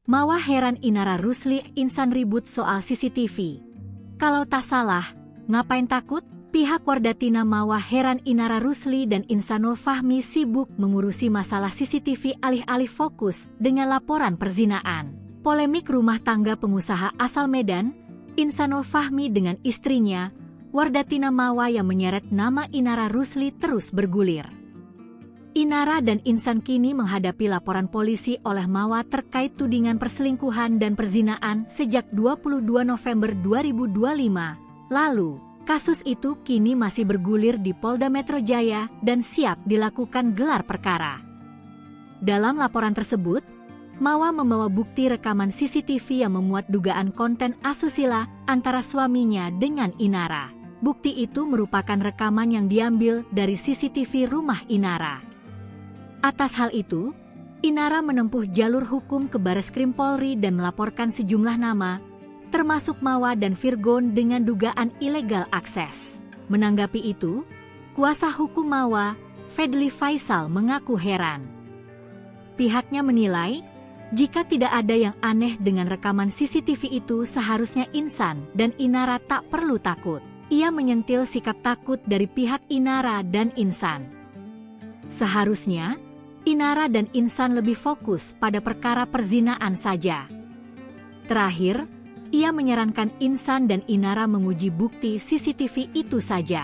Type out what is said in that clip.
Mawa heran Inara Rusli Insan ribut soal CCTV. Kalau tak salah, ngapain takut? Pihak Wardatina Mawa heran Inara Rusli dan Insanul Fahmi sibuk mengurusi masalah CCTV alih-alih fokus dengan laporan perzinaan. Polemik rumah tangga pengusaha asal Medan, Insanul Fahmi dengan istrinya, Wardatina Mawa yang menyeret nama Inara Rusli terus bergulir. Inara dan Insan kini menghadapi laporan polisi oleh Mawa terkait tudingan perselingkuhan dan perzinaan sejak 22 November 2025 lalu. Kasus itu kini masih bergulir di Polda Metro Jaya dan siap dilakukan gelar perkara. Dalam laporan tersebut, Mawa membawa bukti rekaman CCTV yang memuat dugaan konten asusila antara suaminya dengan Inara. Bukti itu merupakan rekaman yang diambil dari CCTV rumah Inara. Atas hal itu, Inara menempuh jalur hukum ke Bareskrim Polri dan melaporkan sejumlah nama, termasuk Mawa dan Virgon dengan dugaan ilegal akses. Menanggapi itu, kuasa hukum Mawa, Fedli Faisal mengaku heran. Pihaknya menilai, jika tidak ada yang aneh dengan rekaman CCTV itu seharusnya Insan dan Inara tak perlu takut. Ia menyentil sikap takut dari pihak Inara dan Insan. Seharusnya, Inara dan Insan lebih fokus pada perkara perzinaan saja. Terakhir, ia menyarankan Insan dan Inara menguji bukti CCTV itu saja.